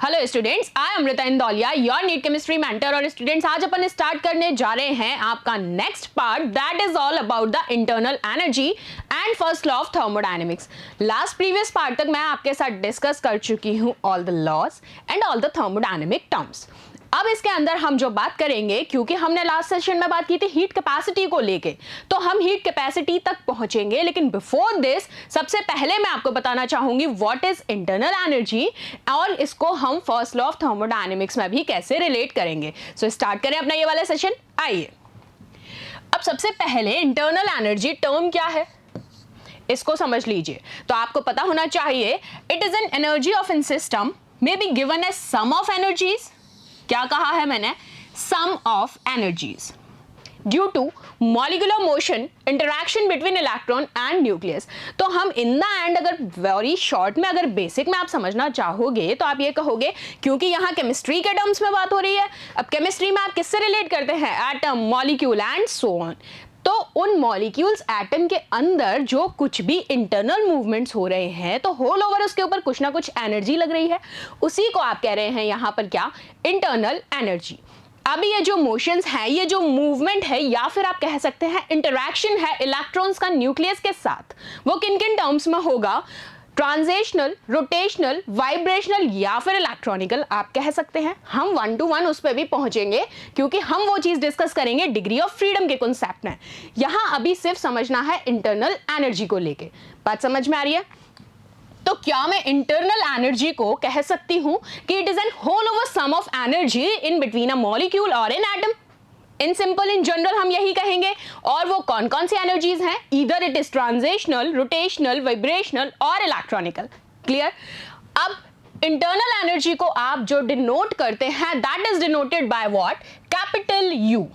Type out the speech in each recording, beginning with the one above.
Hello students, I Amrita Indoliya, your NEET chemistry mentor. और students, आज अपन स्टार्ट करने जा रहे हैं आपका next part, that is all about the internal energy and first law of thermodynamics. Last previous part तक मैं आपके साथ डिस्कस कर चुकी हूं all the laws and all the thermodynamic terms. अब इसके अंदर हम जो बात करेंगे, क्योंकि हमने लास्ट सेशन में बात की थी हीट कैपेसिटी को लेके, तो हम हीट कैपेसिटी तक पहुंचेंगे। लेकिन बिफोर दिस सबसे पहले मैं आपको बताना चाहूंगी व्हाट इज इंटरनल एनर्जी और इसको हम फर्स्ट लॉ ऑफ थर्मोडायनेमिक्स में भी कैसे रिलेट करेंगे। सो स्टार्ट करें अपना ये वाला सेशन। आइए, अब सबसे पहले इंटरनल एनर्जी टर्म क्या है इसको समझ लीजिए। तो आपको पता होना चाहिए it is an energy of in system may be given as sum of energies. क्या कहा है मैंने? Sum of energies due to molecular motion interaction between electron and nucleus. तो हम इन द एंड अगर वेरी शॉर्ट में, अगर basic में आप समझना चाहोगे तो आप ये कहोगे, क्योंकि यहाँ केमिस्ट्री के टर्म्स में बात हो रही है। अब केमिस्ट्री में आप किससे रिलेट करते हैं? Atom, molecule and so on. तो उन मॉलिक्यूल्स एटम के अंदर जो कुछ भी इंटरनल मूवमेंट्स हो रहे हैं, तो होल ओवर उसके ऊपर कुछ ना कुछ एनर्जी लग रही है, उसी को आप कह रहे हैं यहाँ पर क्या? Internal energy. अब ये जो मोशंस है, ये जो मूवमेंट है, या फिर आप कह सकते हैं इंटरैक्शन है इलेक्ट्रॉन्स का न्यूक्लियस के साथ, वो किन किन टर्म्स में होगा? ट्रांजिशनल, रोटेशनल, वाइब्रेशनल या फिर इलेक्ट्रॉनिकल आप कह सकते हैं। हम 1 to 1 उस पर भी पहुंचेंगे, क्योंकि हम वो चीज डिस्कस करेंगे डिग्री ऑफ फ्रीडम के कॉन्सेप्ट में। यहां अभी सिर्फ समझना है इंटरनल एनर्जी को लेके। बात समझ में आ रही है? तो क्या मैं इंटरनल एनर्जी को कह सकती हूं कि it is an whole over sum of energy in between a molecule और an atom? In simple, in general हम यही कहेंगे। और वो कौन कौन सी एनर्जीज हैं? Either it is transitional, rotational, vibrational और इलेक्ट्रॉनिकल। क्लियर? अब इंटरनल एनर्जी को आप जो डिनोट करते हैं, that is denoted by what? Capital U.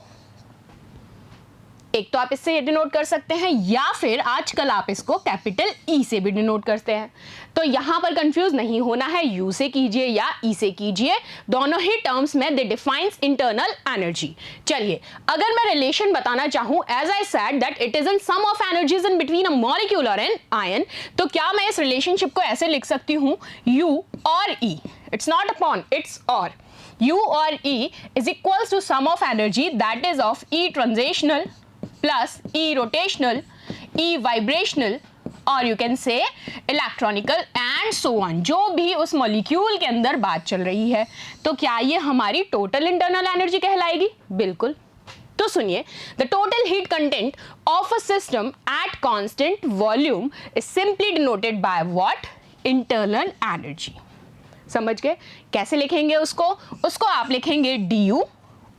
एक तो आप इससे डिनोट कर सकते हैं, या फिर आजकल आप इसको कैपिटल ई से भी डिनोट करते हैं। तो यहां पर कंफ्यूज नहीं होना है, यू से कीजिए या ई से कीजिए, दोनों ही टर्म्स में दे डिफाइंस इंटरनल एनर्जी। चलिए, अगर मैं रिलेशन बताना चाहूं, as I said that it is in sum of energies in between a molecule और एन आयन, तो क्या मैं इस रिलेशनशिप को ऐसे लिख सकती हूं? यू और E, it's not upon, it's और। यू और E is equals to sum of energy that is of E transitional plus E rotational, E vibrational, और you can say electronical and so on, जो भी उस molecule के अंदर बात चल रही है। तो क्या ये हमारी टोटल इंटरनल एनर्जी कहलाएगी? बिल्कुल। तो सुनिए, the total heat content of a system at constant volume is simply denoted by what? Internal energy. समझ गए? कैसे लिखेंगे उसको? उसको आप लिखेंगे du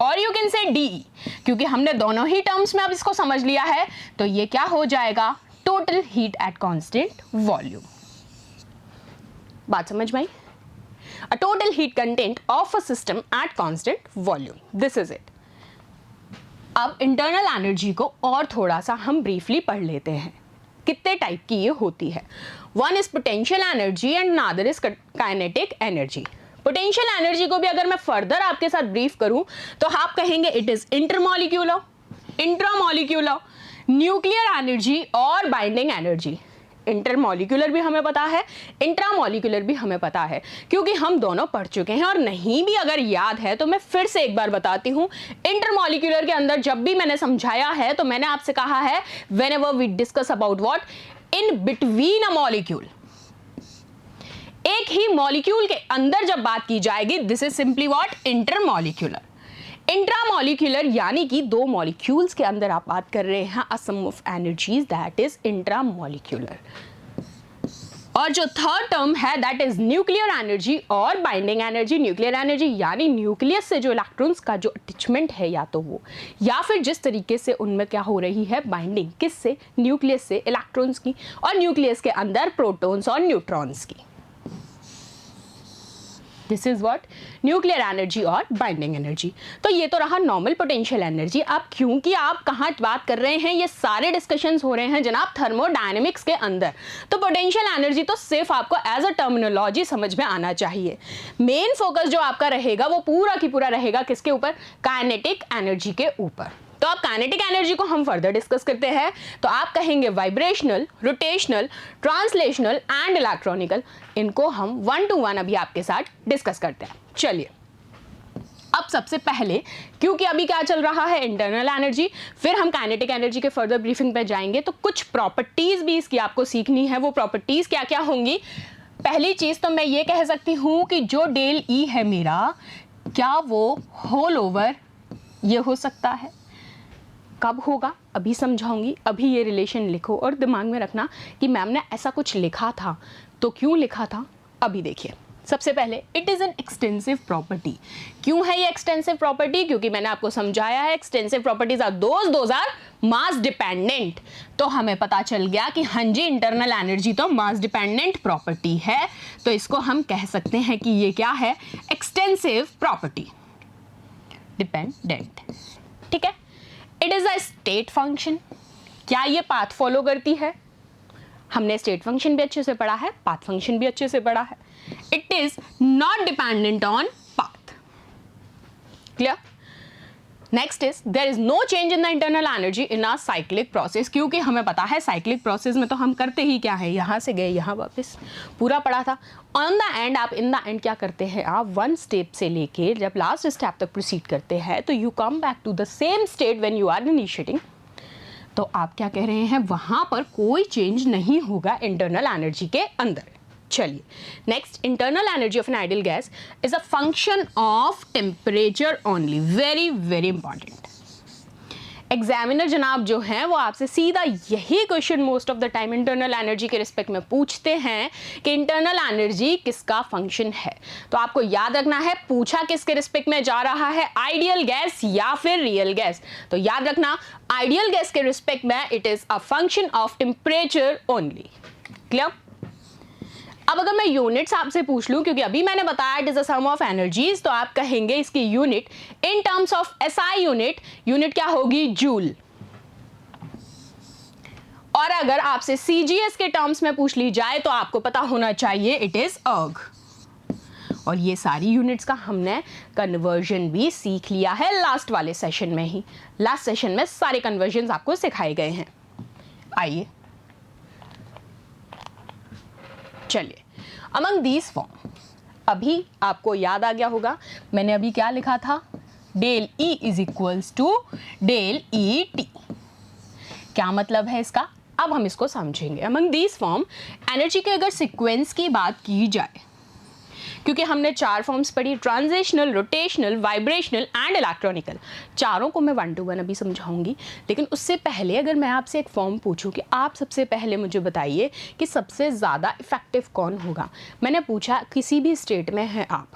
और यू कैन से DE, क्योंकि हमने दोनों ही टर्म्स में अब इसको समझ लिया है। तो ये क्या हो जाएगा? Total heat at constant volume. बात समझ में आई? A total heat content of a system at constant volume, this is it. अब इंटरनल एनर्जी को और थोड़ा सा हम ब्रीफली पढ़ लेते हैं। कितने टाइप की ये होती है? One is potential energy and another is kinetic energy. Potential energy को भी अगर मैं फर्दर आपके साथ ब्रीफ करूं, तो आप कहेंगे it is intermolecular, intramolecular, nuclear energy और बाइंडिंग एनर्जी। इंटरमॉलिक्यूलर भी हमें पता है, इंट्रामॉलिक्यूलर भी हमें पता है, क्योंकि हम दोनों पढ़ चुके हैं। और नहीं भी अगर याद है तो मैं फिर से एक बार बताती हूं। इंटरमॉलिक्यूलर के अंदर जब भी मैंने समझाया है, तो मैंने आपसे कहा है whenever we discuss about what? In between a molecule, एक ही मॉलिक्यूल के अंदर जब बात की जाएगी, this is simply what? Intermolecular. Intramolecular यानी कि दो मॉलिक्यूल्स के अंदर आप बात कर रहे हैं, a sum of energies, that is intramolecular. और जो थर्ड टर्म है दैट इज न्यूक्लियर एनर्जी और बाइंडिंग एनर्जी। न्यूक्लियर एनर्जी यानी न्यूक्लियस से जो इलेक्ट्रॉन्स का जो अटैचमेंट है, या तो वो, या फिर जिस तरीके से उनमें क्या हो रही है? बाइंडिंग, किससे? न्यूक्लियस से इलेक्ट्रॉन्स की, और न्यूक्लियस के अंदर प्रोटॉन्स और न्यूट्रॉन्स की। This is what? Nuclear energy और बाइंडिंग एनर्जी। तो ये तो रहा नॉर्मल पोटेंशियल एनर्जी। अब क्योंकि आप कहाँ बात कर रहे हैं, ये सारे डिस्कशंस हो रहे हैं जनाब थर्मोडायनेमिक्स के अंदर, तो पोटेंशियल एनर्जी तो सिर्फ आपको एज अ टर्मिनोलॉजी समझ में आना चाहिए। मेन फोकस जो आपका रहेगा वो पूरा की पूरा रहेगा किसके ऊपर? काइनेटिक एनर्जी के ऊपर। तो तो अब काइनेटिक एनर्जी को हम फर्दर डिस्कस करते हैं, तो आप कहेंगे vibrational, rotational, translational and electronical. इनको हम 1 to 1 अभी आपके साथ डिस्कस करते हैं। चलिए, अब सबसे पहले, क्योंकि अभी क्या चल रहा है, इंटरनल एनर्जी, फिर हम काइनेटिक एनर्जी के फर्दर ब्रीफिंग पे जाएंगे, तो कुछ प्रॉपर्टीज भी इसकी आपको सीखनी है। वो प्रॉपर्टीज क्या क्या होंगी? पहली चीज तो मैं ये कह सकती हूं कि जो डेल ई है मेरा, क्या वो होल ओवर ये हो सकता है? कब होगा अभी समझाऊंगी। अभी ये रिलेशन लिखो और दिमाग में रखना कि मैम ने ऐसा कुछ लिखा था, तो क्यों लिखा था अभी देखिए। सबसे पहले, it is an extensive property. क्यों है ये एक्सटेंसिव प्रॉपर्टी? क्योंकि मैंने आपको समझाया है extensive properties are those are mass dependent. तो हमें पता चल गया कि हाँ जी, इंटरनल एनर्जी तो मास डिपेंडेंट प्रॉपर्टी है, तो इसको हम कह सकते हैं कि ये क्या है, एक्सटेंसिव प्रॉपर्टी, डिपेंडेंट। ठीक है। It is a state function. क्या ये पाथ फॉलो करती है? हमने स्टेट फंक्शन भी अच्छे से पढ़ा है, पाथ फंक्शन भी अच्छे से पढ़ा है। It is not dependent on path. Clear? Next is there is no change in the internal energy in a cyclic process. क्योंकि हमें पता है साइक्लिक प्रोसेस में तो हम करते ही क्या है, यहां से गए यहां वापस, पूरा पढ़ा था। ऑन द एंड, आप इन द एंड क्या करते हैं, आप वन स्टेप से लेके जब लास्ट स्टेप तक प्रोसीड करते हैं, तो you come back to the same state when you are initiating. तो आप क्या कह रहे हैं, वहां पर कोई चेंज नहीं होगा इंटरनल एनर्जी के अंदर। चलिए, next, internal energy of an ideal gas is a function of temperature only. Very very important. Examiner जनाब जो हैं वो आपसे सीधा यही question most of the time internal energy के रिस्पेक्ट में पूछते हैं कि इंटरनल एनर्जी किसका फंक्शन है। तो आपको याद रखना है, पूछा किसके रिस्पेक्ट में जा रहा है, आइडियल गैस या फिर रियल गैस। तो याद रखना, आइडियल गैस के रिस्पेक्ट में it is a function of temperature only. Clear? अब अगर मैं यूनिट्स आपसे पूछ लूं, क्योंकि अभी मैंने बताया it is a sum of energies, तो आप कहेंगे इसकी unit in terms of SI unit, unit क्या होगी, जूल। और अगर आपसे सीजीएस के टर्म्स में पूछ ली जाए तो आपको पता होना चाहिए इट इज अर्ग। और ये सारी यूनिट्स का हमने कन्वर्जन भी सीख लिया है लास्ट वाले सेशन में ही। लास्ट सेशन में सारे कन्वर्जन आपको सिखाए गए हैं। आइए, चलिए, अमंग दीज फॉर्म, अभी आपको याद आ गया होगा मैंने अभी क्या लिखा था, del E is equals to del E T. क्या मतलब है इसका, अब हम इसको समझेंगे। अमंग दीज फॉर्म, एनर्जी के अगर सीक्वेंस की बात की जाए, क्योंकि हमने 4 फॉर्म्स पढ़ी, transitional, rotational, vibrational and electronical. चारों को मैं 1 to 1 अभी समझाऊंगी, लेकिन उससे पहले अगर मैं आपसे एक फॉर्म पूछूं कि आप सबसे पहले मुझे बताइए कि सबसे ज़्यादा इफेक्टिव कौन होगा। मैंने पूछा किसी भी स्टेट में हैं आप,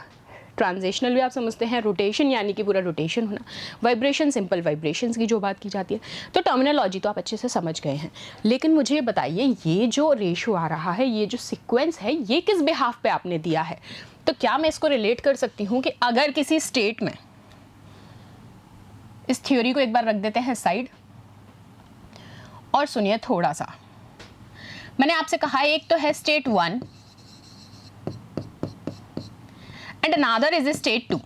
ट्रांजिशनल भी आप समझते हैं, रोटेशन यानी कि पूरा रोटेशन होना, वाइब्रेशन सिंपल वाइब्रेशंस की जो बात की जाती है, तो टर्मिनोलॉजी तो आप अच्छे से समझ गए हैं। लेकिन मुझे ये बताइए, ये जो रेशो आ रहा है, ये जो सीक्वेंस है, ये किस बिहाफ पे आपने दिया है। तो क्या मैं इसको रिलेट कर सकती हूँ कि अगर किसी स्टेट में, इस थ्योरी को एक बार रख देते हैं साइड और सुनिए थोड़ा सा। मैंने आपसे कहा एक तो है state 1 and another is state 2।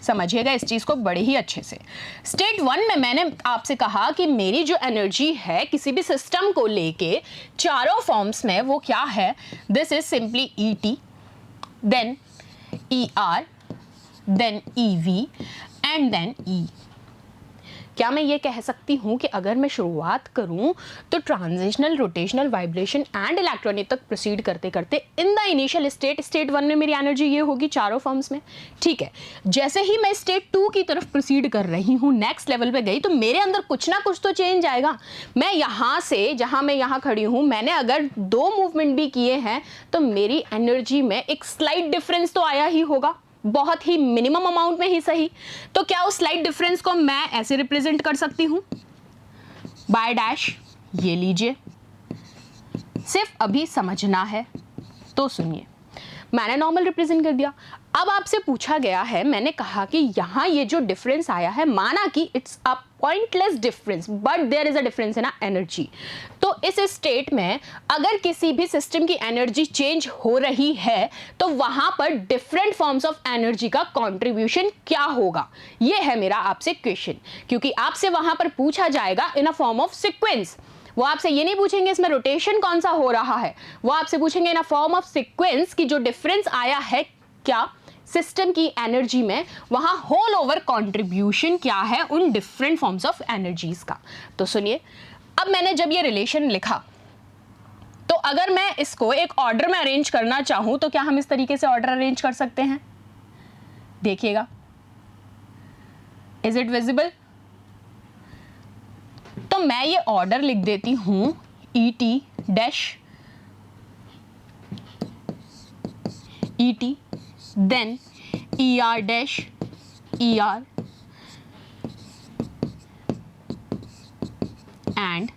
समझिएगा इस चीज को बड़े ही अच्छे से। स्टेट 1 में मैंने आपसे कहा कि मेरी जो एनर्जी है किसी भी सिस्टम को लेके चारों फॉर्म्स में, वो क्या है, this is simply E T, then ER, then EV and then E। क्या मैं ये कह सकती हूँ कि अगर मैं शुरुआत करूँ तो transitional, rotational, vibration and electronic तक प्रोसीड करते करते in the initial state, state 1 में मेरी एनर्जी ये होगी चारों फॉर्म्स में। ठीक है, जैसे ही मैं स्टेट 2 की तरफ प्रोसीड कर रही हूँ, नेक्स्ट लेवल पे गई, तो मेरे अंदर कुछ ना कुछ तो चेंज आएगा। मैं यहाँ से, जहाँ मैं यहाँ खड़ी हूँ, मैंने अगर 2 मूवमेंट भी किए हैं तो मेरी एनर्जी में एक स्लाइट डिफरेंस तो आया ही होगा, बहुत ही मिनिमम अमाउंट में ही सही। तो क्या उस स्लाइट डिफरेंस को मैं ऐसे रिप्रेजेंट कर सकती हूं, बाय डैश, ये लीजिए। सिर्फ अभी समझना है तो सुनिए, मैंने नॉर्मल रिप्रेजेंट कर दिया। अब आपसे पूछा गया है, मैंने कहा कि यहाँ ये जो डिफरेंस आया है, माना कि it's a pointless difference but there is a difference in energy. तो इस स्टेट में अगर किसी भी सिस्टम की एनर्जी चेंज हो रही है तो वहां पर डिफरेंट फॉर्म्स ऑफ एनर्जी का कंट्रीब्यूशन क्या होगा, ये है मेरा आपसे क्वेश्चन। क्योंकि आपसे वहां पर पूछा जाएगा इन अ फॉर्म ऑफ सीक्वेंस। वो आपसे ये नहीं पूछेंगे इसमें रोटेशन कौन सा हो रहा है, वो आपसे पूछेंगे इन अ फॉर्म ऑफ सीक्वेंस कि जो डिफरेंस आया है क्या सिस्टम की एनर्जी में, वहां होल ओवर कंट्रीब्यूशन क्या है उन डिफरेंट फॉर्म्स ऑफ एनर्जीज का। तो सुनिए, अब मैंने जब ये रिलेशन लिखा तो अगर मैं इसको एक ऑर्डर में अरेंज करना चाहूं तो क्या हम इस तरीके से ऑर्डर अरेंज कर सकते हैं? देखिएगा, इज इट विजिबल? तो मैं ये ऑर्डर लिख देती हूं E T dash E T, then ER dash ER and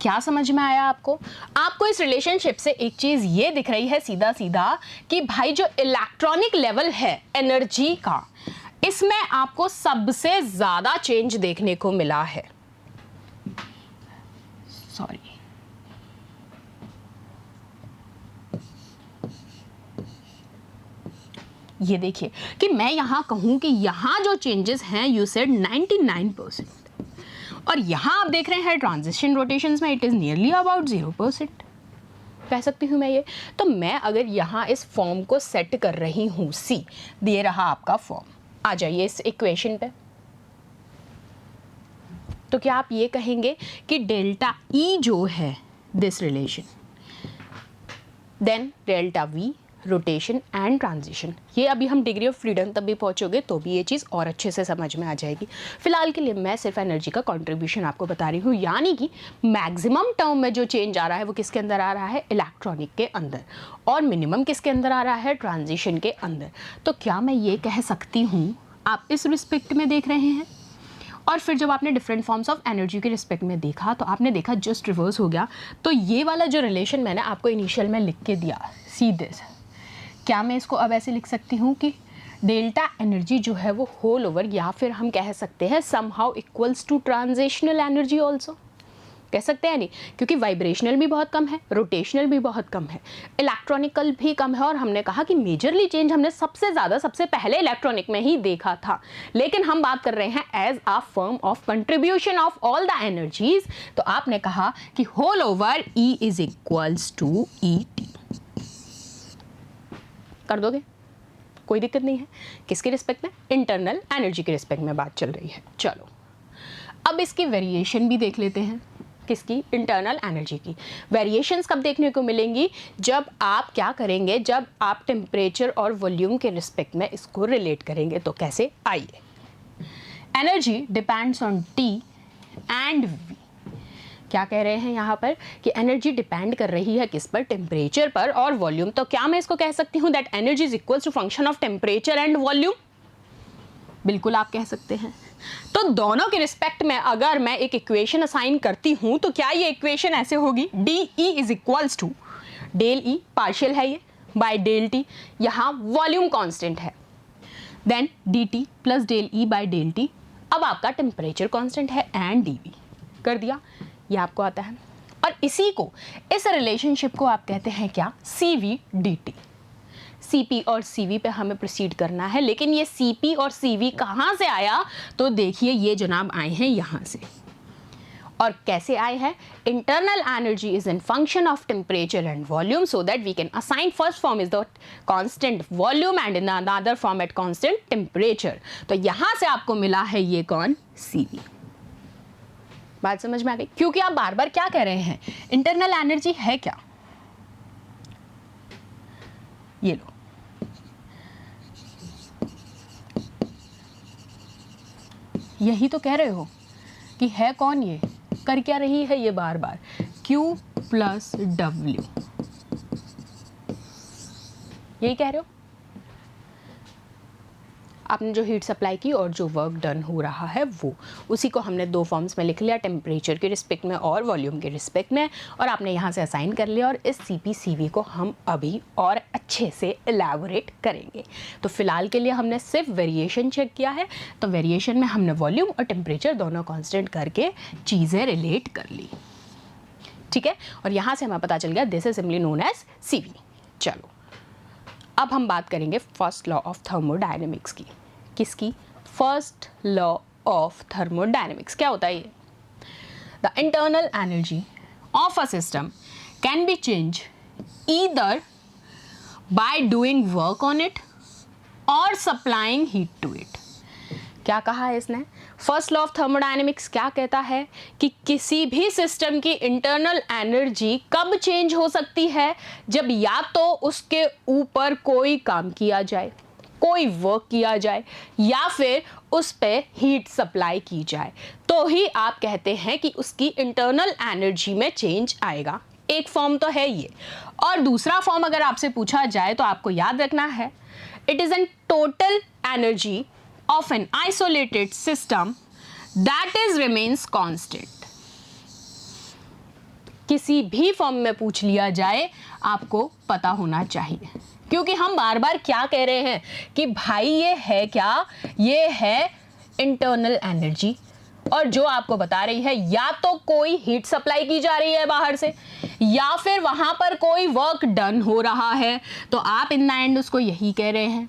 क्या समझ में आया आपको? आपको इस रिलेशनशिप से एक चीज ये दिख रही है सीधा सीधा कि भाई जो इलेक्ट्रॉनिक लेवल है एनर्जी का, इसमें आपको सबसे ज्यादा चेंज देखने को मिला है। सॉरी, ये देखिए कि मैं यहां कहूं कि यहां जो चेंजेस हैं यू सेड 99%, और यहां आप देख रहे हैं ट्रांजिशन रोटेशंस में इट इज नियरली अबाउट 0% कह सकती हूं मैं ये। तो मैं अगर यहां इस फॉर्म को सेट कर रही हूं, सी दे रहा आपका फॉर्म, आ जाइए इस इक्वेशन पे, तो क्या आप ये कहेंगे कि डेल्टा ई जो है this relation, then delta V rotation and transition, ये अभी हम डिग्री ऑफ फ्रीडम तब भी पहुंचोगे तो भी ये चीज़ और अच्छे से समझ में आ जाएगी। फिलहाल के लिए मैं सिर्फ एनर्जी का कंट्रीब्यूशन आपको बता रही हूँ, यानी कि मैक्सिमम टर्म में जो चेंज आ रहा है वो किसके अंदर आ रहा है, इलेक्ट्रॉनिक के अंदर, और मिनिमम किसके अंदर आ रहा है, ट्रांजिशन के अंदर। तो क्या मैं ये कह सकती हूँ, आप इस रिस्पेक्ट में देख रहे हैं, और फिर जब आपने डिफरेंट फॉर्म्स ऑफ एनर्जी के रिस्पेक्ट में देखा तो आपने देखा जस्ट रिवर्स हो गया। तो ये वाला जो रिलेशन मैंने आपको इनिशियल में लिख के दिया सीधे से, क्या मैं इसको अब ऐसे लिख सकती हूँ कि डेल्टा एनर्जी जो है वो होल ओवर, या फिर हम कह सकते हैं somehow equals to transitional energy also, कह सकते हैं नहीं, क्योंकि वाइब्रेशनल भी बहुत कम है, रोटेशनल भी बहुत कम है, इलेक्ट्रॉनिकल भी कम है, और हमने कहा कि मेजरली चेंज हमने सबसे ज़्यादा सबसे पहले इलेक्ट्रॉनिक में ही देखा था। लेकिन हम बात कर रहे हैं as a form of contribution of all the energies, तो आपने कहा कि whole over E is equals to E T. कर दोगे, कोई दिक्कत नहीं है। किसके रिस्पेक्ट में, इंटरनल एनर्जी के रिस्पेक्ट में बात चल रही है। चलो अब इसकी वेरिएशन भी देख लेते हैं, किसकी, इंटरनल एनर्जी की। वेरिएशंस कब देखने को मिलेंगी, जब आप क्या करेंगे, जब आप टेम्परेचर और वॉल्यूम के रिस्पेक्ट में इसको रिलेट करेंगे। तो कैसे, आइए, energy depends on T and V. क्या कह रहे हैं यहाँ पर कि एनर्जी डिपेंड कर रही है किस पर, टेम्परेचर पर और वॉल्यूम। तो क्या मैं इसको कह सकती हूँ that energy is equals to function of temperature and volume? बिल्कुल आप कह सकते हैं। तो दोनों के रिस्पेक्ट में अगर मैं एक इक्वेशन असाइन करती हूँ तो क्या ये इक्वेशन ऐसे होगी, D E is equals to del E, partial है ये, बाय डेल टी, यहाँ वॉल्यूम कांस्टेंट है, then D T plus del E by del T, अब आपका टेम्परेचर कांस्टेंट है एंड डी वी कर दिया, ये आपको आता है। और इसी को, इस रिलेशनशिप को आप कहते हैं क्या, C V D T. C P और सी वी पे हमें प्रोसीड करना है, लेकिन ये सी पी और सी वी कहाँ से आया, तो देखिए ये जनाब आए हैं यहाँ से। और कैसे आए हैं, internal energy is in function of temperature and volume, so that we can assign first form is the constant volume and in another form at constant temperature. तो यहाँ से आपको मिला है ये कौन, सी वी। बात समझ में आ गई? क्योंकि आप बार बार क्या कह रहे हैं, इंटरनल एनर्जी है क्या, ये लो, यही तो कह रहे हो कि है कौन, ये कर क्या रही है ये बार बार, Q प्लस W, यही कह रहे हो। आपने जो हीट सप्लाई की और जो वर्क डन हो रहा है वो, उसी को हमने दो फॉर्म्स में लिख लिया, टेम्परेचर के रिस्पेक्ट में और वॉल्यूम के रिस्पेक्ट में, और आपने यहाँ से असाइन कर लिया। और इस CP/CV को हम अभी और अच्छे से एलैबोरेट करेंगे। तो फिलहाल के लिए हमने सिर्फ वेरिएशन चेक किया है, तो वेरिएशन में हमने वॉल्यूम और टेम्परेचर दोनों कॉन्स्टेंट करके चीज़ें रिलेट कर ली, ठीक है। और यहाँ से हमें पता चल गया this is simply known as CV। चलो अब हम बात करेंगे फर्स्ट लॉ ऑफ थर्मोडायनेमिक्स की। किसकी? First law of thermodynamics. क्या होता है ये? The internal energy of a system can be change either by doing work on it और सप्लाइंग हीट टू इट। क्या कहा है इसने? फर्स्ट लॉ ऑफ थर्मोडायनेमिक्स क्या कहता है कि किसी भी सिस्टम की इंटरनल एनर्जी कब चेंज हो सकती है? जब या तो उसके ऊपर कोई काम किया जाए, कोई वर्क किया जाए, या फिर उस पे हीट सप्लाई की जाए, तो ही आप कहते हैं कि उसकी इंटरनल एनर्जी में चेंज आएगा। एक फॉर्म तो है ये, और दूसरा फॉर्म अगर आपसे पूछा जाए तो आपको याद रखना है, it is N total energy of an isolated system that is remains constant। किसी भी फॉर्म में पूछ लिया जाए आपको पता होना चाहिए, क्योंकि हम बार बार क्या कह रहे हैं कि भाई ये है क्या? ये है इंटरनल एनर्जी, और जो आपको बता रही है या तो कोई हीट सप्लाई की जा रही है बाहर से, या फिर वहां पर कोई वर्क डन हो रहा है, तो आप इन द एंड उसको यही कह रहे हैं।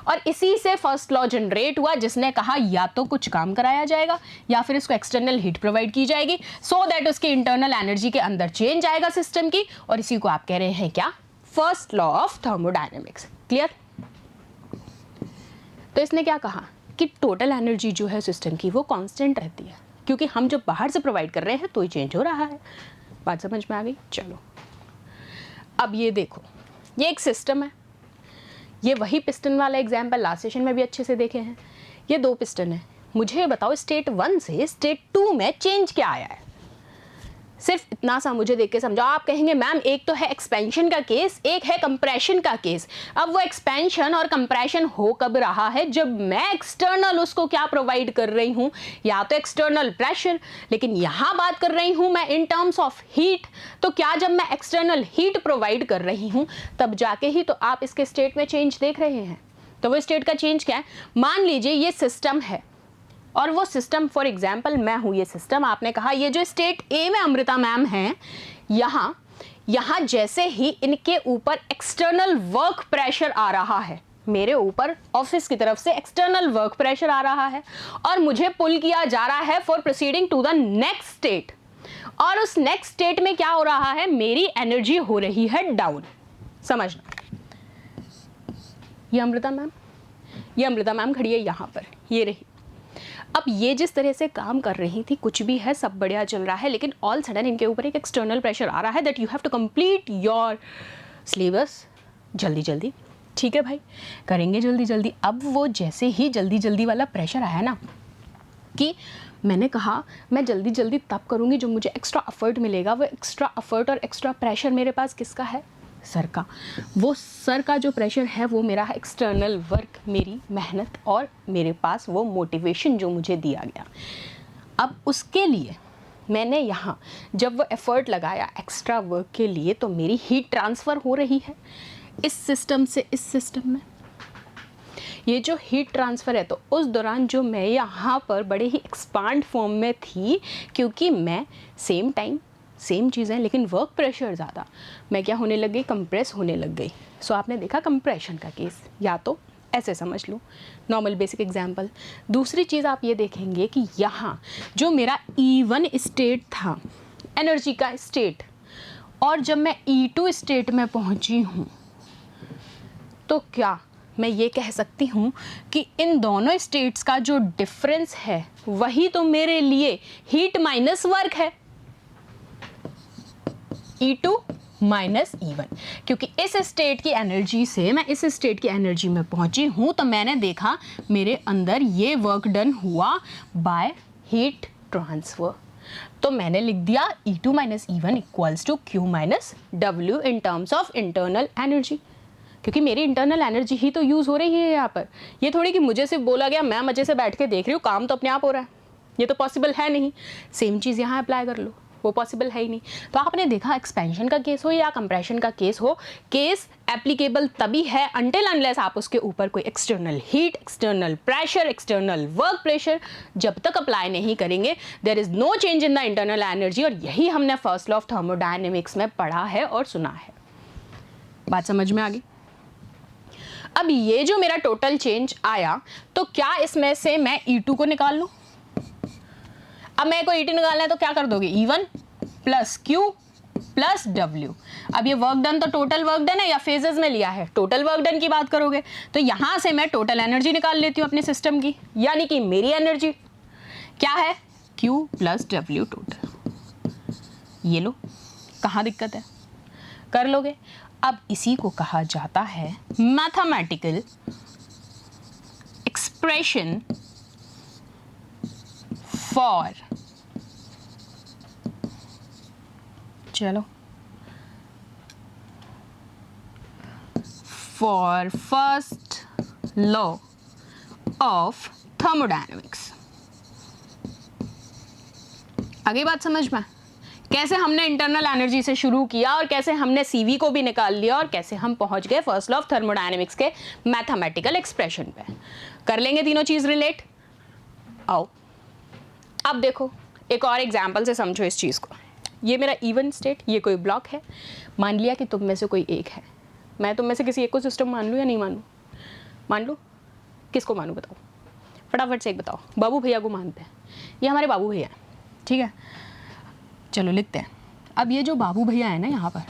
और इसी से फर्स्ट लॉ जनरेट हुआ, जिसने कहा या तो कुछ काम कराया जाएगा या फिर इसको एक्सटर्नल हीट प्रोवाइड की जाएगी, सो दैट उसकी इंटरनल एनर्जी के अंदर चेंज आएगा सिस्टम की, और इसी को आप कह रहे हैं क्या? First law of thermodynamics. Clear? तो इसने क्या कहा कि टोटल एनर्जी जो है सिस्टम की वो कांस्टेंट रहती है, क्योंकि हम जो बाहर से प्रोवाइड कर रहे हैं तो ही चेंज हो रहा है। बात समझ में आ गई? चलो अब ये देखो, ये एक सिस्टम है, ये वही पिस्टन वाला एग्जाम्पल लास्ट सेशन में भी अच्छे से देखे हैं। ये दो पिस्टन है, मुझे बताओ स्टेट 1 से स्टेट 2 में चेंज क्या आया है? सिर्फ इतना सा मुझे देख के समझाओ। आप कहेंगे मैम एक तो है एक्सपेंशन का केस, एक है कंप्रेशन का केस। अब वो एक्सपेंशन और कंप्रेशन हो कब रहा है? जब मैं एक्सटर्नल उसको क्या प्रोवाइड कर रही हूँ, या तो एक्सटर्नल प्रेशर, लेकिन यहाँ बात कर रही हूँ मैं इन टर्म्स ऑफ हीट। तो क्या जब मैं एक्सटर्नल हीट प्रोवाइड कर रही हूँ तब जाके ही तो आप इसके स्टेट में चेंज देख रहे हैं। तो वो स्टेट का चेंज क्या है? मान लीजिए ये सिस्टम है, और वो सिस्टम फॉर एग्जाम्पल मैं हूँ ये सिस्टम। आपने कहा ये जो स्टेट ए में अमृता मैम है, यहाँ जैसे ही इनके ऊपर एक्सटर्नल वर्क प्रेशर आ रहा है, मेरे ऊपर ऑफिस की तरफ से एक्सटर्नल वर्क प्रेशर आ रहा है और मुझे पुल किया जा रहा है for proceeding to the next state, और उस नेक्स्ट स्टेट में क्या हो रहा है? मेरी एनर्जी हो रही है डाउन। समझना, ये अमृता मैम खड़ी है यहाँ पर, ये रही। अब ये जिस तरह से काम कर रही थी, कुछ भी है, सब बढ़िया चल रहा है, लेकिन ऑल सडन इनके ऊपर एक एक्सटर्नल प्रेशर आ रहा है that you have to complete your syllabus जल्दी जल्दी। ठीक है भाई, करेंगे जल्दी जल्दी। अब वो जैसे ही जल्दी जल्दी वाला प्रेशर आया ना, कि मैंने कहा मैं जल्दी जल्दी तब करूँगी जो मुझे एक्स्ट्रा एफर्ट मिलेगा। वो एक्स्ट्रा एफर्ट और एक्स्ट्रा प्रेशर मेरे पास किसका है? सर का। वो सर का जो प्रेशर है वो मेरा है एक्सटर्नल वर्क, मेरी मेहनत और मेरे पास वो मोटिवेशन जो मुझे दिया गया। अब उसके लिए मैंने यहाँ जब वो एफर्ट लगाया एक्स्ट्रा वर्क के लिए, तो मेरी हीट ट्रांसफ़र हो रही है इस सिस्टम से इस सिस्टम में। ये जो हीट ट्रांसफ़र है, तो उस दौरान जो मैं यहाँ पर बड़े ही एक्सपांड फॉर्म में थी, क्योंकि मैं सेम टाइम सेम चीज़ें लेकिन वर्क प्रेशर ज़्यादा, मैं क्या होने लग गई? कंप्रेस होने लग गई। सो आपने देखा कंप्रेशन का केस, या तो ऐसे समझ लो, नॉर्मल बेसिक एग्जांपल। दूसरी चीज़ आप ये देखेंगे कि यहाँ जो मेरा E1 स्टेट था, एनर्जी का स्टेट, और जब मैं E2 स्टेट में पहुँची हूँ, तो क्या मैं ये कह सकती हूँ कि इन दोनों स्टेट्स का जो डिफरेंस है वही तो मेरे लिए हीट माइनस वर्क है, E2 माइनस E1। क्योंकि इस स्टेट की एनर्जी से मैं इस स्टेट की एनर्जी में पहुंची हूं, तो मैंने देखा मेरे अंदर ये वर्क डन हुआ बाय हीट ट्रांसफर। तो मैंने लिख दिया E2 minus E1 equals to Q minus W in terms of internal energy. क्योंकि मेरी इंटरनल एनर्जी ही तो यूज़ हो रही है यहाँ पर। ये थोड़ी कि मुझे सिर्फ बोला गया, मैं मजे से बैठ के देख रही हूँ, काम तो अपने आप हो रहा है, ये तो पॉसिबल है नहीं। सेम चीज़ यहाँ अप्लाई कर लो, वो पॉसिबल है ही नहीं। तो आपने देखा एक्सपेंशन का केस हो या कंप्रेशन का केस हो, केस एप्लीकेबल तभी है अनटिल अनलेस आप उसके ऊपर कोई external heat, external pressure, external work pressure जब तक अप्लाई नहीं करेंगे, there is no change in the internal energy. और यही हमने फर्स्ट लॉ ऑफ थर्मोडायनेमिक्स में पढ़ा है और सुना है। बात समझ में आ गई? अब ये जो मेरा टोटल चेंज आया, तो क्या इसमें से मैं E2 को निकाल लूं? अब मेरे को E2 निकालना है तो क्या कर दोगे, E1 plus Q plus W। अब ये वर्क डन तो टोटल वर्क डन है या फेजेस में लिया है, टोटल वर्क डन की बात करोगे तो यहां से मैं टोटल एनर्जी निकाल लेती हूं अपने सिस्टम की, यानी कि मेरी एनर्जी क्या है, Q प्लस W टोटल। ये लो, कहां दिक्कत है, कर लोगे। अब इसी को कहा जाता है मैथमेटिकल एक्सप्रेशन फॉर, चलो, for first law of thermodynamics. आगे बात समझ में, कैसे हमने इंटरनल एनर्जी से शुरू किया और कैसे हमने सीवी को भी निकाल लिया और कैसे हम पहुंच गए फर्स्ट लॉ ऑफ थर्मोडायनेमिक्स के मैथमेटिकल एक्सप्रेशन पे। कर लेंगे तीनों चीज रिलेट। आओ अब देखो, एक और एग्जांपल से समझो इस चीज को। ये मेरा इवन स्टेट, ये कोई ब्लॉक है, मान लिया कि तुम में से कोई एक है, मैं तुम में से किसी एक को सिस्टम मान लूँ या नहीं मानूँ, मान लूँ, किसको मानूँ बताओ, फटाफट से एक बताओ। बाबू भैया को मानते हैं, ये हमारे बाबू भैया हैं, ठीक है, चलो लिखते हैं। अब ये जो बाबू भैया है ना यहाँ पर,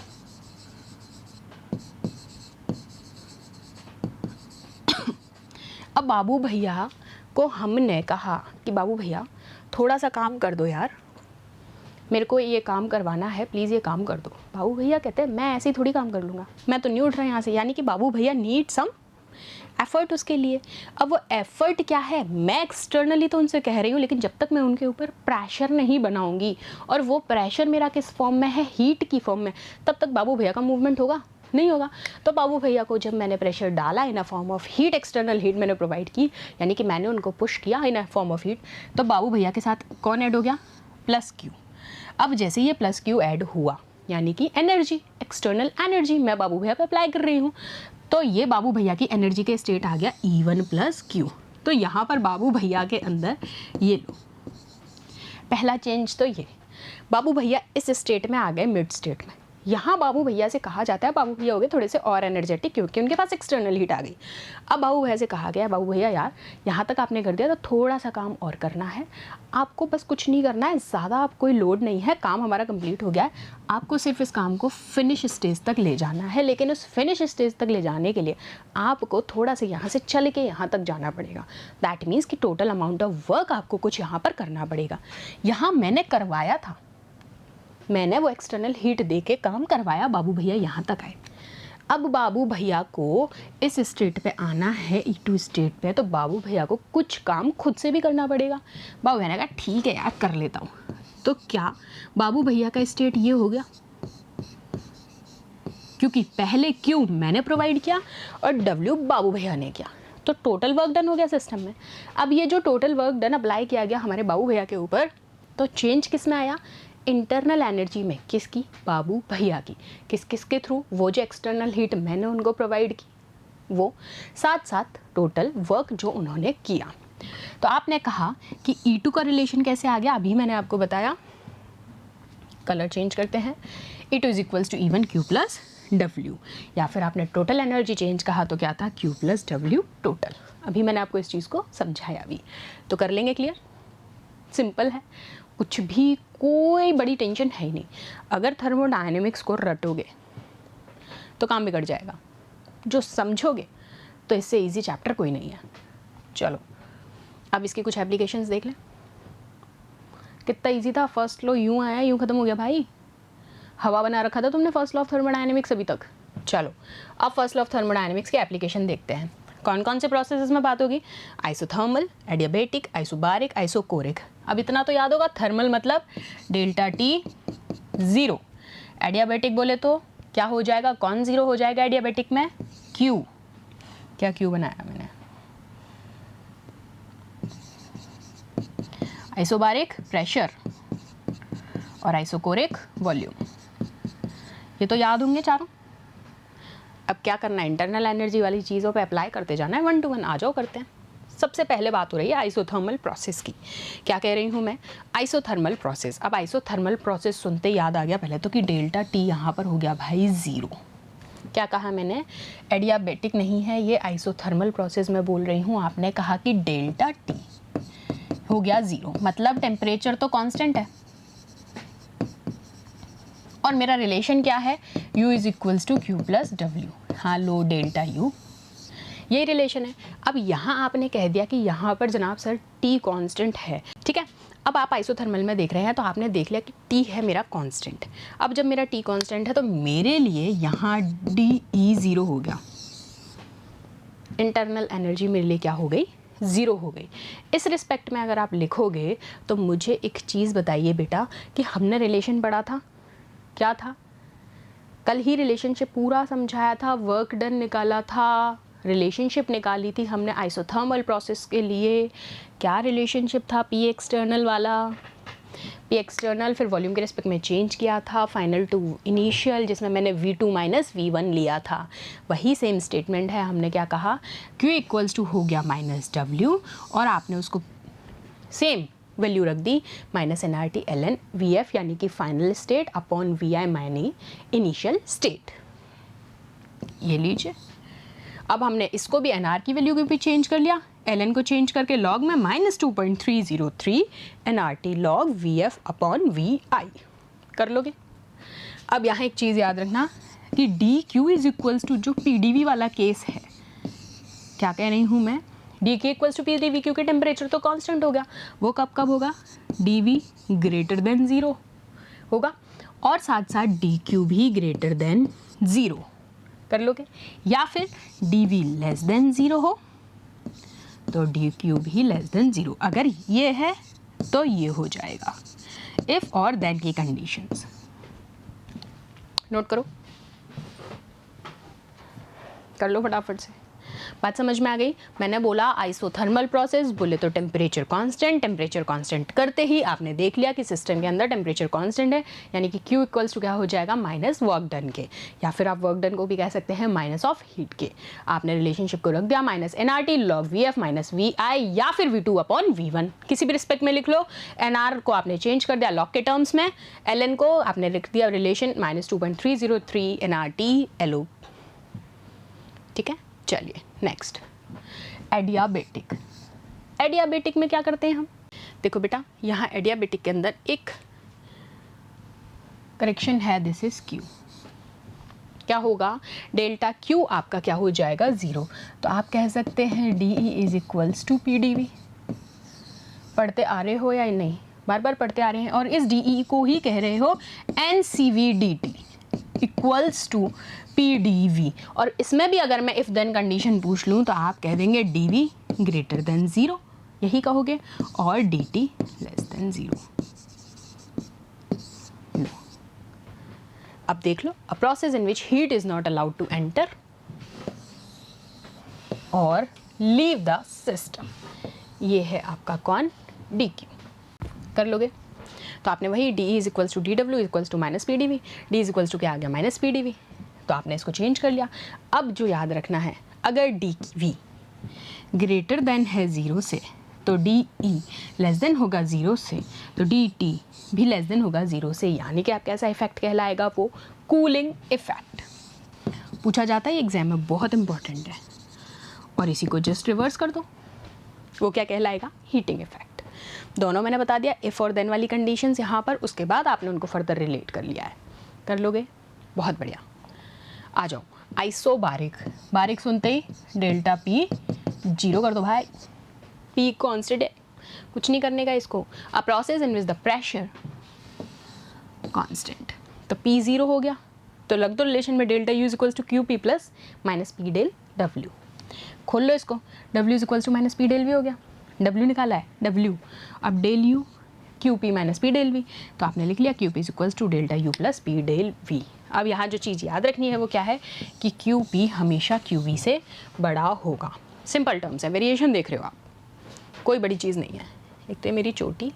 अब बाबू भैया को हमने कहा कि बाबू भैया थोड़ा सा काम कर दो यार, मेरे को ये काम करवाना है, प्लीज़ ये काम कर दो। बाबू भैया कहते हैं मैं ऐसे ही थोड़ी काम कर लूँगा, मैं तो नहीं उठ रहा यहाँ से, यानी कि बाबू भैया नीड सम एफर्ट उसके लिए। अब वो एफर्ट क्या है, मैं एक्सटर्नली तो उनसे कह रही हूँ, लेकिन जब तक मैं उनके ऊपर प्रेशर नहीं बनाऊंगी, और वो प्रेशर मेरा किस फॉर्म में है, हीट की फॉर्म में, तब तक बाबू भैया का मूवमेंट होगा नहीं होगा। तो बाबू भैया को जब मैंने प्रेशर डाला in a form of heat, external heat मैंने प्रोवाइड की, यानी कि मैंने उनको पुश किया in a form of heat, तो बाबू भैया के साथ कौन ऐड हो गया, प्लस क्यू। अब जैसे ये प्लस क्यू ऐड हुआ, यानी कि एनर्जी, एक्सटर्नल एनर्जी मैं बाबू भैया पे अप्लाई कर रही हूँ, तो ये बाबू भैया की एनर्जी के स्टेट आ गया E1 प्लस क्यू। तो यहाँ पर बाबू भैया के अंदर ये लो, पहला चेंज तो ये, बाबू भैया इस स्टेट में आ गए मिड स्टेट में। यहाँ बाबू भैया से कहा जाता है, बाबू भैया हो गए थोड़े से और एनर्जेटिक, क्योंकि उनके पास एक्सटर्नल हीट आ गई। अब बाबू भैया से कहा गया, बाबू भैया यार यहाँ तक आपने कर दिया, तो थोड़ा सा काम और करना है आपको, बस कुछ नहीं करना है ज़्यादा, आप कोई लोड नहीं है, काम हमारा कंप्लीट हो गया है, आपको सिर्फ इस काम को फिनिश स्टेज तक ले जाना है। लेकिन उस फिनिश स्टेज तक ले जाने के लिए आपको थोड़ा सा यहाँ से चल के यहाँ तक जाना पड़ेगा। दैट मीन्स कि टोटल अमाउंट ऑफ वर्क आपको कुछ यहाँ पर करना पड़ेगा। यहाँ मैंने करवाया था, मैंने वो एक्सटर्नल हीट दे के काम करवाया, बाबू भैया यहाँ तक आए। अब बाबू भैया को इस स्टेट पे आना है, E2 स्टेट पे, तो बाबू भैया को कुछ काम खुद से भी करना पड़ेगा। बाबू भैया ने कहा ठीक है यार कर लेता हूँ। तो क्या बाबू भैया का स्टेट ये हो गया, क्योंकि पहले Q मैंने प्रोवाइड किया और W बाबू भैया ने किया, तो टोटल वर्क डन हो गया सिस्टम में। अब ये जो टोटल वर्क डन अप्लाई किया गया हमारे बाबू भैया के ऊपर, तो चेंज किस में आया, इंटरनल एनर्जी में। किसकी, बाबू भैया की। किस किस के थ्रू, वो जो एक्सटर्नल हीट मैंने उनको प्रोवाइड की वो, साथ साथ टोटल वर्क जो उन्होंने किया। तो आपने कहा कि E2 का रिलेशन कैसे आ गया, अभी मैंने आपको बताया। कलर चेंज करते हैं, E2 is equals to E1 Q plus W, या फिर आपने टोटल एनर्जी चेंज कहा तो क्या था, Q प्लस W टोटल। अभी मैंने आपको इस चीज़ को समझाया भी, तो कर लेंगे क्लियर। सिंपल है, कुछ भी कोई बड़ी टेंशन है ही नहीं। अगर थर्मोडायनेमिक्स को रटोगे तो काम बिगड़ जाएगा, जो समझोगे तो इससे इजी चैप्टर कोई नहीं है। चलो अब इसकी कुछ एप्लीकेशंस देख लें। कितना इजी था, फर्स्ट लॉ यूँ आया यूँ ख़त्म हो गया भाई, हवा बना रखा था तुमने फर्स्ट लॉ ऑफ थर्मोडायनेमिक्स अभी तक। चलो अब फर्स्ट लॉ ऑफ थर्मोडायनेमिक्स की एप्लीकेशन देखते हैं। कौन कौन से प्रोसेसेस में बात होगी, आइसोथर्मल, एडियाबेटिक, आइसोबारिक, आइसोकोरिक। अब इतना तो याद होगा, थर्मल मतलब डेल्टा T 0, एडियाबेटिक बोले तो क्या हो जाएगा, कौन 0 हो जाएगा एडियाबेटिक में, क्यू, क्या क्यू बनाया मैंने, आइसोबारिक प्रेशर और आइसोकोरिक वॉल्यूम, ये तो याद होंगे चारों। अब क्या करना है, इंटरनल एनर्जी वाली चीज़ों पे अप्लाई करते जाना है 1 to 1। आ जाओ करते हैं। सबसे पहले बात हो रही है आइसोथर्मल प्रोसेस की। क्या कह रही हूँ मैं, आइसोथर्मल प्रोसेस। अब आइसोथर्मल प्रोसेस सुनते याद आ गया पहले तो कि डेल्टा टी यहाँ पर हो गया भाई 0। क्या कहा मैंने, एडियाबेटिक नहीं है ये, आइसोथर्मल प्रोसेस में बोल रही हूँ। आपने कहा कि डेल्टा टी हो गया 0, मतलब टेम्परेचर तो कांस्टेंट है और मेरा रिलेशन क्या है, U is equals to Q plus W. हाँ, लो डेल्टा U, यही रिलेशन है। अब यहाँ आपने कह दिया कि यहाँ पर जनाब सर T कांस्टेंट है, ठीक है। अब आप आइसोथर्मल में देख रहे हैं तो आपने देख लिया कि T है मेरा कांस्टेंट। अब जब मेरा T कांस्टेंट है तो मेरे लिए यहाँ DE 0 हो गया, इंटरनल एनर्जी मेरे लिए क्या हो गई, 0 हो गई। इस रिस्पेक्ट में अगर आप लिखोगे तो मुझे एक चीज़ बताइए बेटा कि हमने रिलेशन पढ़ा था, क्या था, कल ही रिलेशनशिप पूरा समझाया था, वर्क डन निकाला था, रिलेशनशिप निकाली थी हमने आइसोथर्मल प्रोसेस के लिए। क्या रिलेशनशिप था, पी एक्सटर्नल वाला, पी एक्सटर्नल फिर वॉल्यूम के रिस्पेक्ट में चेंज किया था, फाइनल टू इनिशियल, जिसमें मैंने V2 माइनस V1 लिया था। वही सेम स्टेटमेंट है, हमने क्या कहा, Q इक्वल्स टू हो गया माइनस W और आपने उसको सेम वैल्यू रख दी माइनस NRT ln VF, यानी कि फाइनल स्टेट अपॉन VI मानी इनिशियल स्टेट। ये लीजिए, अब हमने इसको भी NR की वैल्यू को भी चेंज कर लिया, ln को चेंज करके लॉग में minus 2.303 NRT log VF upon VI कर लोगे। अब यहाँ एक चीज़ याद रखना कि DQ इज इक्वल्स टू, जो PDV वाला केस है, क्या कह रही हूँ मैं, DQ इक्वल्स टू PDV, क्योंकि टेम्परेचर तो कांस्टेंट हो गया, वो कब कब होगा, DV ग्रेटर देन 0 होगा और साथ साथ DQ भी ग्रेटर देन 0 कर लोगे, या फिर DV लेस देन 0 हो तो DQ भी लेस देन 0। अगर ये है तो ये हो जाएगा, इफ और देन की कंडीशंस नोट करो, कर लो फटाफट से। बात समझ में आ गई। मैंने बोला आइसोथर्मल प्रोसेस, बोले तो टेम्परेचर कांस्टेंट, टेम्परेचर कांस्टेंट करते ही आपने देख लिया कि सिस्टम के अंदर टेम्परेचर कांस्टेंट है, यानी कि Q इक्वल्स टू क्या हो जाएगा, माइनस वर्क डन के, या फिर आप वर्क डन को भी कह सकते हैं माइनस ऑफ हीट के। आपने रिलेशनशिप को रख दिया minus NRT log VF minus VI, या फिर V2 अपॉन V1, किसी भी रिस्पेक्ट में लिख लो। NR को आपने चेंज कर दिया लॉग के टर्म्स में, ln को आपने लिख दिया रिलेशन माइनस 2.303 NRT LO, ठीक है। चलिए नेक्स्ट, एडियाबेटिक। एडियाबेटिक में क्या करते हैं हम, देखो बेटा यहाँ एडियाबेटिक के अंदर एक करेक्शन है, दिस इज Q। क्या होगा, डेल्टा Q आपका क्या हो जाएगा, 0। तो आप कह सकते हैं DE is equals to PDV। पढ़ते आ रहे हो या नहीं, बार बार पढ़ते आ रहे हैं, और इस DE को ही कह रहे हो NCV/DT इक्वल्स टू PDV। और इसमें भी अगर मैं इफ देन कंडीशन पूछ लूँ तो आप कह देंगे DV ग्रेटर देन 0, यही कहोगे, और DT लेस देन 0। अब देख लो, a process in which heat is not allowed to enter और लीव द सिस्टम, ये है आपका कौन, DQ। कर लोगे तो आपने वही DE is equals to DW equals to minus PDV, D is equals to क्या आ गया, माइनस PDV, तो आपने इसको चेंज कर लिया। अब जो याद रखना है, अगर DV ग्रेटर देन है 0 से तो DE लेस देन होगा 0 से, तो DT भी लेस देन होगा 0 से, यानी कि आपका ऐसा इफेक्ट कहलाएगा वो कूलिंग इफेक्ट। पूछा जाता है एग्जाम में, बहुत इंपॉर्टेंट है, और इसी को जस्ट रिवर्स कर दो, वो क्या कहलाएगा, हीटिंग इफेक्ट। दोनों मैंने बता दिया, इफ और देन वाली कंडीशंस यहाँ पर, उसके बाद आपने उनको फर्दर रिलेट कर लिया है, कर लोगे, बहुत बढ़िया। आ जाओ आइसोबारिक, बारिक सुनते ही डेल्टा P 0 कर दो भाई, P कांस्टेंट है, कुछ नहीं करने का इसको। अ process in which the pressure constant, तो P 0 हो गया, तो लग दो रिलेशन में delta U is equals to QP plus minus P del W। खोल लो इसको, W is equals to minus P del V हो गया, W निकाला है W, अब del U QP minus P del V, तो आपने लिख लिया QP is equals to delta U plus P del V। अब यहाँ जो चीज़ याद रखनी है वो क्या है कि QP हमेशा QV से बड़ा होगा। सिंपल टर्म्स है, वेरिएशन देख रहे हो आप, कोई बड़ी चीज़ नहीं है। एक तो मेरी चोटी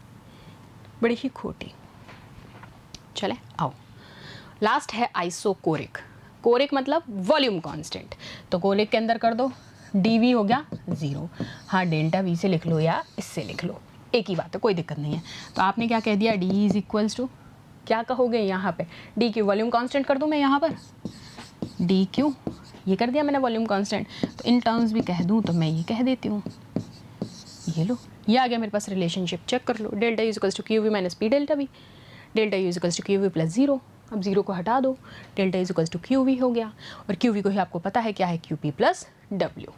बड़ी ही खोटी। चले आओ, लास्ट है आइसोकोरिक। कोरिक मतलब वॉल्यूम कांस्टेंट, तो कोरिक के अंदर कर दो dV हो गया 0। हाँ डेल्टा V से लिख लो या इससे लिख लो, एक ही बात है, कोई दिक्कत नहीं है। तो आपने क्या कह दिया, D इज इक्वल्स टू क्या कहोगे यहाँ पे, डी क्यू, वॉल्यूम कांस्टेंट कर दूँ मैं यहाँ पर, डी क्यू, ये कर दिया मैंने वॉल्यूम कांस्टेंट। तो इन टर्म्स भी कह दूँ तो मैं ये कह देती हूँ, ये लो, ये आ गया मेरे पास रिलेशनशिप, चेक कर लो। Delta U equals to Q V minus P delta V, delta U equals to Q V plus 0। अब 0 को हटा दो, delta U equals to Q V हो गया, और क्यू वी को ही आपको पता है क्या है, Q P plus W,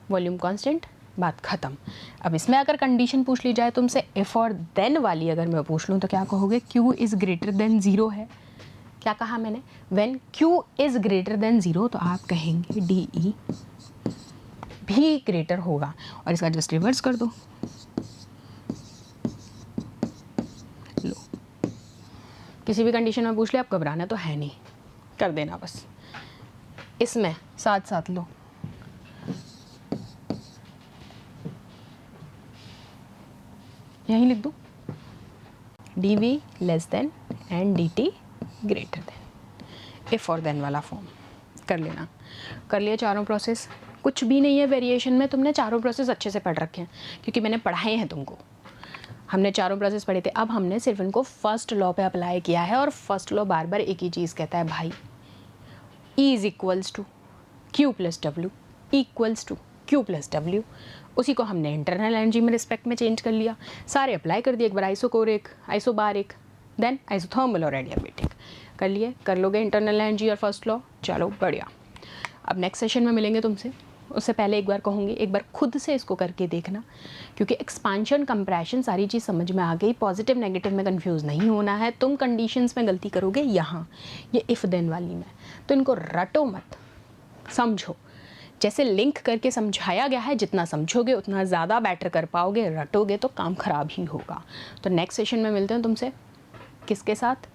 volume constant, बात खत्म। अब इसमें अगर कंडीशन पूछ ली जाए तुमसे इफ़ और देन वाली, अगर मैं पूछ लूँ तो क्या कहोगे, Q इज़ ग्रेटर देन 0 है। क्या कहा मैंने, when Q is greater than 0 तो आप कहेंगे DE भी ग्रेटर होगा, और इसका जस्ट रिवर्स कर दो, लो, किसी भी कंडीशन में पूछ ले, आप घबराना तो है नहीं, कर देना बस। इसमें साथ साथ लो, यहीं लिख दूँ, DV less than and DT greater than, if और देन वाला फॉर्म कर लेना। कर लिया चारों प्रोसेस, कुछ भी नहीं है वेरिएशन में, तुमने चारों प्रोसेस अच्छे से पढ़ रखे हैं क्योंकि मैंने पढ़ाए हैं तुमको, हमने चारों प्रोसेस पढ़े थे। अब हमने सिर्फ इनको फर्स्ट लॉ पे अप्लाई किया है, और फर्स्ट लॉ बार बार एक ही चीज़ कहता है भाई, E is equals to Q plus W equals to Q plus W. उसी को हमने इंटरनल एनर्जी में रिस्पेक्ट में चेंज कर लिया, सारे अप्लाई कर दिए, एक बार आइसोकोरिक, आइसोबारिक, देन आइसोथर्मल और एडियाबेटिक कर लिए। कर लोगे इंटरनल एनर्जी और फर्स्ट लॉ, चलो बढ़िया। अब नेक्स्ट सेशन में मिलेंगे तुमसे, उससे पहले एक बार कहूँगी, एक बार खुद से इसको करके देखना, क्योंकि एक्सपांशन कंप्रेशन सारी चीज़ समझ में आ गई, पॉजिटिव नेगेटिव में कंफ्यूज नहीं होना है। तुम कंडीशंस में गलती करोगे यहाँ, ये इफ़ देन वाली में, तो इनको रटो मत, समझो, जैसे लिंक करके समझाया गया है, जितना समझोगे उतना ज़्यादा बेटर कर पाओगे, रटोगे तो काम खराब ही होगा। तो नेक्स्ट सेशन में मिलते हैं तुमसे, किसके साथ,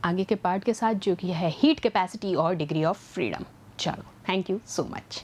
आगे के पार्ट के साथ, जो कि है हीट कैपेसिटी और डिग्री ऑफ फ्रीडम। चलो, थैंक यू सो मच।